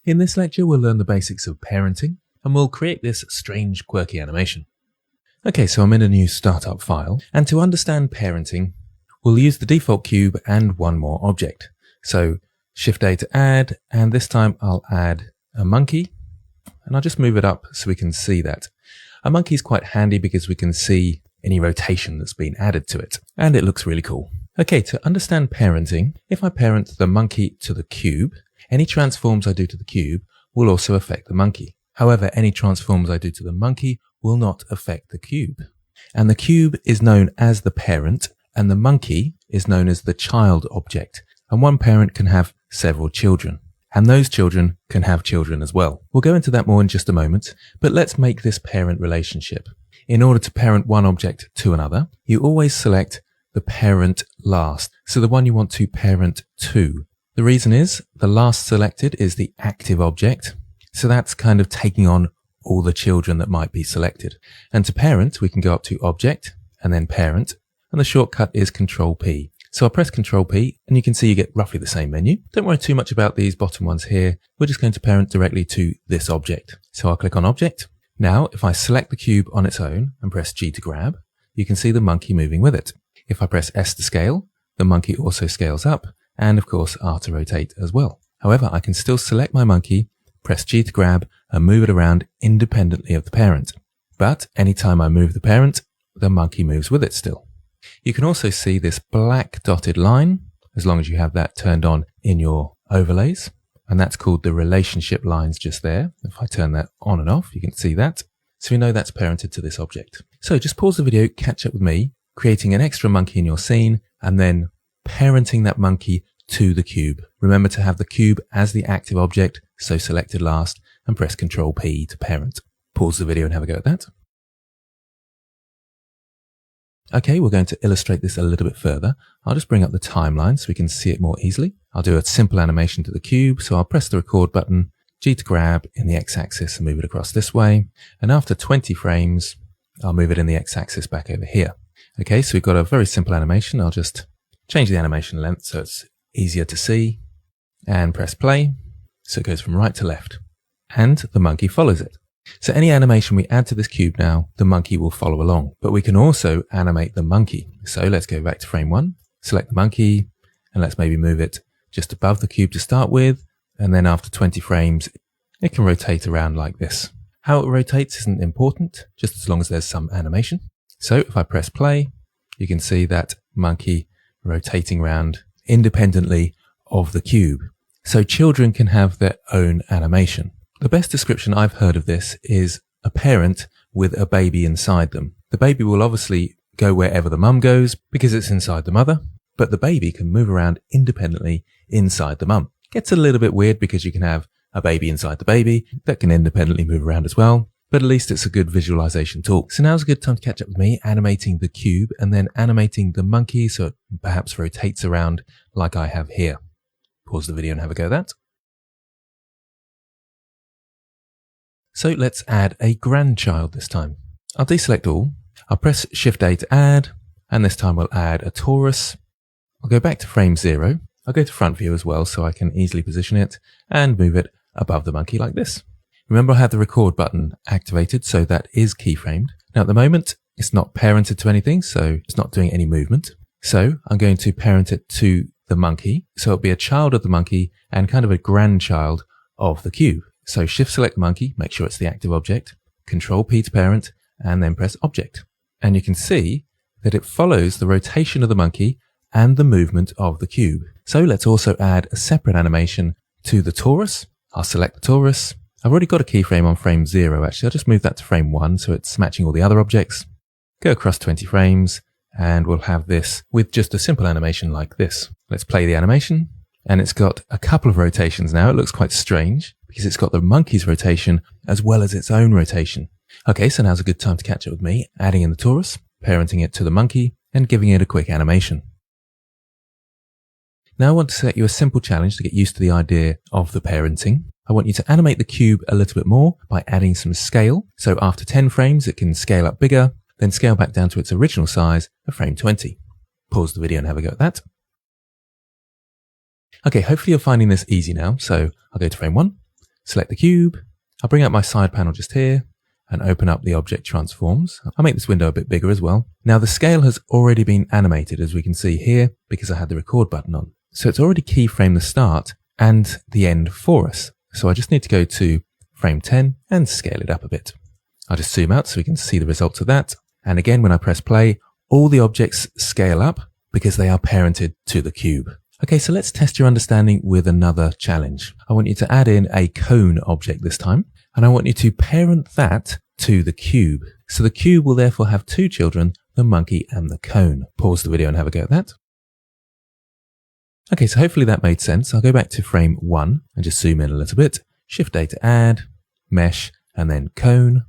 In this lecture, we'll learn the basics of parenting, and we'll create this strange, quirky animation. Okay, so I'm in a new startup file, and to understand parenting, we'll use the default cube and one more object. So Shift-A to add, and this time I'll add a monkey, and I'll just move it up so we can see that. A monkey is quite handy because we can see any rotation that's been added to it, and it looks really cool. Okay, to understand parenting, if I parent the monkey to the cube, any transforms I do to the cube will also affect the monkey. However, any transforms I do to the monkey will not affect the cube. And the cube is known as the parent, and the monkey is known as the child object. And one parent can have several children, and those children can have children as well. We'll go into that more in just a moment, but let's make this parent relationship. In order to parent one object to another, you always select the parent last, so the one you want to parent to. The reason is the last selected is the active object, so that's kind of taking on all the children that might be selected. And to parent, we can go up to Object and then Parent, and the shortcut is Control-P. So I'll press Control-P, and you can see you get roughly the same menu. Don't worry too much about these bottom ones here. We're just going to parent directly to this object. So I'll click on Object. Now, if I select the cube on its own and press G to grab, you can see the monkey moving with it. If I press S to scale, the monkey also scales up, and of course R to rotate as well. However, I can still select my monkey, press G to grab, and move it around independently of the parent. But anytime I move the parent, the monkey moves with it still. You can also see this black dotted line, as long as you have that turned on in your overlays, and that's called the relationship lines just there. If I turn that on and off, you can see that. So we know that's parented to this object. So just pause the video, catch up with me, creating an extra monkey in your scene, and then parenting that monkey to the cube. Remember to have the cube as the active object, so select it last, and press Control-P to parent. Pause the video and have a go at that. Okay, we're going to illustrate this a little bit further. I'll just bring up the timeline so we can see it more easily. I'll do a simple animation to the cube, so I'll press the record button, G to grab in the x-axis and move it across this way. And after 20 frames, I'll move it in the x-axis back over here. Okay, so we've got a very simple animation. I'll just change the animation length so it's easier to see, and press play, so it goes from right to left, and the monkey follows it. So any animation we add to this cube now, the monkey will follow along, but we can also animate the monkey. So let's go back to frame 1, select the monkey, and let's maybe move it just above the cube to start with, and then after 20 frames, it can rotate around like this. How it rotates isn't important, just as long as there's some animation. So if I press play, you can see that monkey rotating around independently of the cube. So children can have their own animation. The best description I've heard of this is a parent with a baby inside them. The baby will obviously go wherever the mum goes because it's inside the mother, but the baby can move around independently inside the mum. Gets a little bit weird because you can have a baby inside the baby that can independently move around as well, but at least it's a good visualization tool. So now's a good time to catch up with me, animating the cube and then animating the monkey so it perhaps rotates around like I have here. Pause the video and have a go at that. So let's add a grandchild this time. I'll deselect all. I'll press Shift-A to add, and this time we'll add a torus. I'll go back to frame 0. I'll go to front view as well so I can easily position it and move it above the monkey like this. Remember I have the record button activated, so that is keyframed. Now at the moment, it's not parented to anything, so it's not doing any movement. So I'm going to parent it to the monkey. So it'll be a child of the monkey and kind of a grandchild of the cube. So shift select monkey, make sure it's the active object, Control-P to parent, and then press object. And you can see that it follows the rotation of the monkey and the movement of the cube. So let's also add a separate animation to the torus. I'll select the torus. I've already got a keyframe on frame 0 actually. I'll just move that to frame 1 so it's matching all the other objects. Go across 20 frames and we'll have this with just a simple animation like this. Let's play the animation, and it's got a couple of rotations now. It looks quite strange because it's got the monkey's rotation as well as its own rotation. Okay, so now's a good time to catch up with me, adding in the torus, parenting it to the monkey, and giving it a quick animation. Now I want to set you a simple challenge to get used to the idea of the parenting. I want you to animate the cube a little bit more by adding some scale. So after 10 frames, it can scale up bigger, then scale back down to its original size of frame 20. Pause the video and have a go at that. Okay, hopefully you're finding this easy now. So I'll go to frame 1, select the cube. I'll bring up my side panel just here and open up the object transforms. I'll make this window a bit bigger as well. Now the scale has already been animated, as we can see here, because I had the record button on. So it's already keyframed the start and the end for us. So I just need to go to frame 10 and scale it up a bit. I'll just zoom out so we can see the results of that. And again, when I press play, all the objects scale up because they are parented to the cube. Okay, so let's test your understanding with another challenge. I want you to add in a cone object this time, and I want you to parent that to the cube. So the cube will therefore have two children, the monkey and the cone. Pause the video and have a go at that. Okay, so hopefully that made sense. I'll go back to frame 1 and just zoom in a little bit. Shift A to add, mesh, and then cone.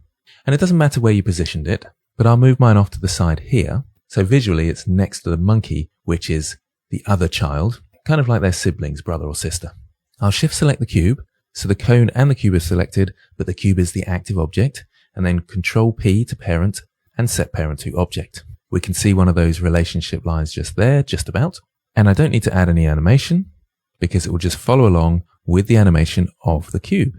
And it doesn't matter where you positioned it, but I'll move mine off to the side here. So visually it's next to the monkey, which is the other child, kind of like their siblings, brother or sister. I'll shift select the cube. So the cone and the cube is selected, but the cube is the active object, and then Control P to parent and set parent to object. We can see one of those relationship lines just there, just about. And I don't need to add any animation because it will just follow along with the animation of the cube.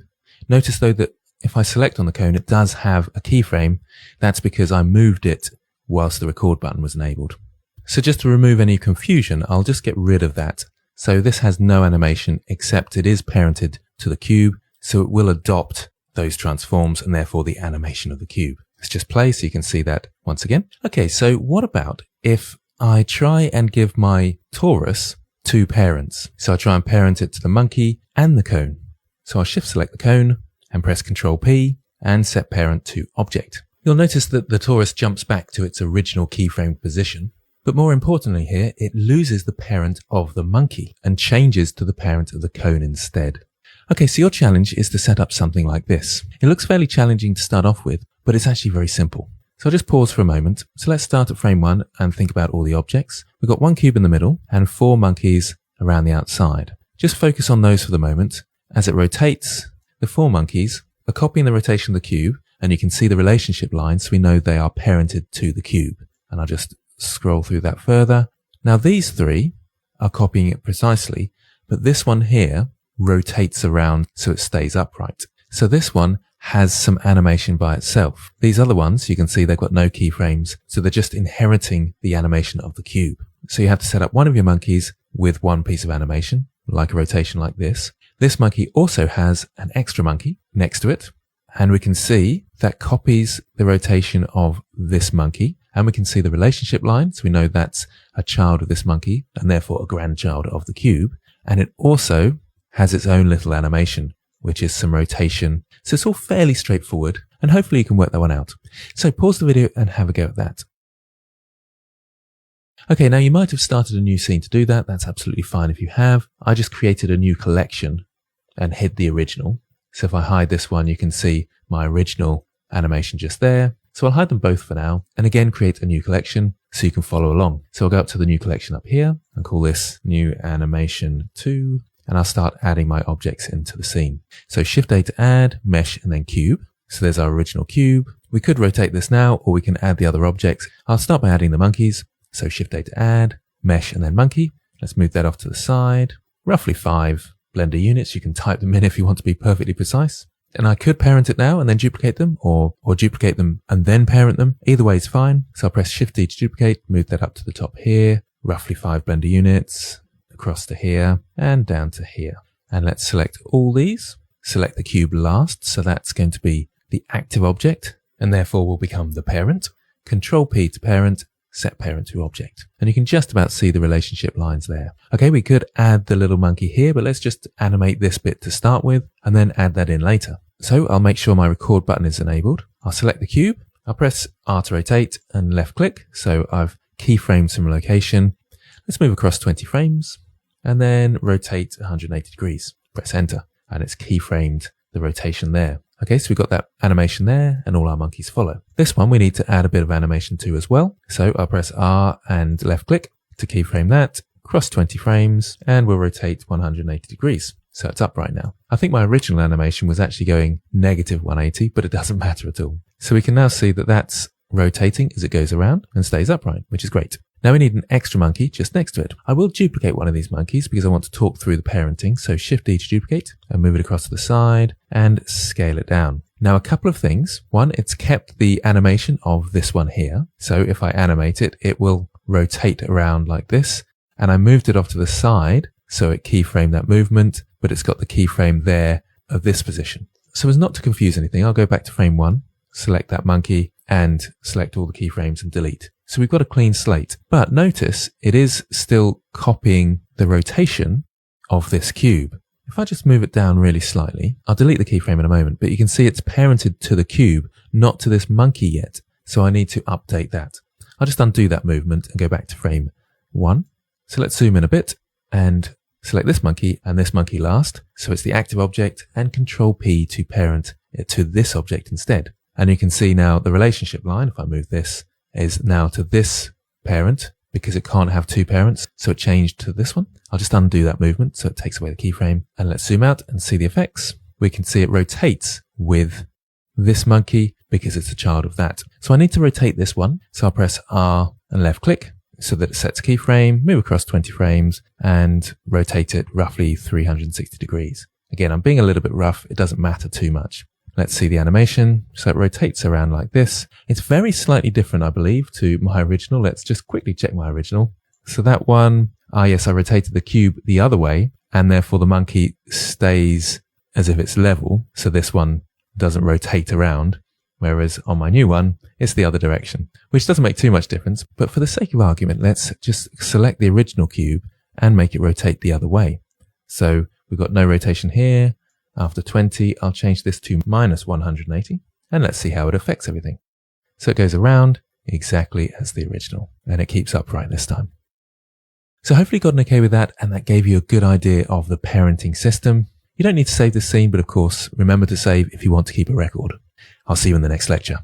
Notice though that if I select on the cone, it does have a keyframe. That's because I moved it whilst the record button was enabled. So just to remove any confusion, I'll just get rid of that. So this has no animation except it is parented to the cube, so it will adopt those transforms and therefore the animation of the cube. Let's just play so you can see that once again. Okay, so what about if I try and give my torus two parents? So I try and parent it to the monkey and the cone. So I'll shift select the cone and press Control P and set parent to object. You'll notice that the torus jumps back to its original keyframed position. But more importantly here, it loses the parent of the monkey and changes to the parent of the cone instead. Okay, so your challenge is to set up something like this. It looks fairly challenging to start off with, but it's actually very simple. So I'll just pause for a moment. So let's start at frame 1 and think about all the objects. We've got one cube in the middle and 4 monkeys around the outside. Just focus on those for the moment. As it rotates, the 4 monkeys are copying the rotation of the cube, and you can see the relationship lines, so we know they are parented to the cube. And I'll just scroll through that further. Now these 3 are copying it precisely, but this one here rotates around so it stays upright. So this one has some animation by itself. These other ones, you can see they've got no keyframes, so they're just inheriting the animation of the cube. So you have to set up one of your monkeys with one piece of animation, like a rotation like this. This monkey also has an extra monkey next to it, and we can see that copies the rotation of this monkey. And we can see the relationship line, so we know that's a child of this monkey and therefore a grandchild of the cube. And it also has its own little animation, which is some rotation. So it's all fairly straightforward, and hopefully you can work that one out. So pause the video and have a go at that. Okay, now you might have started a new scene to do that. That's absolutely fine if you have. I just created a new collection and hid the original. So if I hide this one, you can see my original animation just there. So I'll hide them both for now, and again create a new collection so you can follow along. So I'll go up to the new collection up here and call this new animation 2, and I'll start adding my objects into the scene. So Shift A to add, mesh, and then cube. So there's our original cube. We could rotate this now, or we can add the other objects. I'll start by adding the monkeys. So Shift A to add, mesh, and then monkey. Let's move that off to the side. Roughly 5 Blender units. You can type them in if you want to be perfectly precise. And I could parent it now and then duplicate them, or duplicate them and then parent them. Either way is fine. So I'll press Shift D to duplicate, move that up to the top here, roughly 5 Blender units, across to here, and down to here. And let's select all these. Select the cube last, so that's going to be the active object, and therefore will become the parent. Control P to parent, set parent to object. And you can just about see the relationship lines there. Okay, we could add the little monkey here, but let's just animate this bit to start with, and then add that in later. So I'll make sure my record button is enabled. I'll select the cube. I'll press R to rotate and left click. So I've keyframed some location. Let's move across 20 frames and then rotate 180 degrees. Press enter and it's keyframed the rotation there. Okay, so we've got that animation there and all our monkeys follow. This one we need to add a bit of animation to as well. So I'll press R and left click to keyframe that, cross 20 frames, and we'll rotate 180 degrees. So it's upright now. I think my original animation was actually going negative 180, but it doesn't matter at all. So we can now see that that's rotating as it goes around and stays upright, which is great. Now we need an extra monkey just next to it. I will duplicate one of these monkeys because I want to talk through the parenting. So Shift-D to duplicate and move it across to the side and scale it down. Now a couple of things. One, it's kept the animation of this one here. So if I animate it, it will rotate around like this. And I moved it off to the side so it keyframed that movement, but it's got the keyframe there of this position. So as not to confuse anything, I'll go back to frame 1, select that monkey and select all the keyframes and delete. So we've got a clean slate, but notice it is still copying the rotation of this cube. If I just move it down really slightly, I'll delete the keyframe in a moment, but you can see it's parented to the cube, not to this monkey yet. So I need to update that. I'll just undo that movement and go back to frame 1. So let's zoom in a bit and select this monkey and this monkey last. So it's the active object, and Control P to parent it to this object instead. And you can see now the relationship line, if I move this, is now to this parent because it can't have two parents. So it changed to this one. I'll just undo that movement so it takes away the keyframe. And let's zoom out and see the effects. We can see it rotates with this monkey because it's a child of that. So I need to rotate this one. So I'll press R and left click so that it sets a keyframe, move across 20 frames and rotate it roughly 360 degrees. Again, I'm being a little bit rough. It doesn't matter too much. Let's see the animation. So it rotates around like this. It's very slightly different, I believe, to my original. Let's just quickly check my original. So that one, yes, I rotated the cube the other way, and therefore the monkey stays as if it's level. So this one doesn't rotate around, whereas on my new one, it's the other direction, which doesn't make too much difference. But for the sake of argument, let's just select the original cube and make it rotate the other way. So we've got no rotation here. After 20, I'll change this to minus 180, and let's see how it affects everything. So it goes around exactly as the original, and it keeps upright this time. So hopefully you got an okay with that, and that gave you a good idea of the parenting system. You don't need to save this scene, but of course, remember to save if you want to keep a record. I'll see you in the next lecture.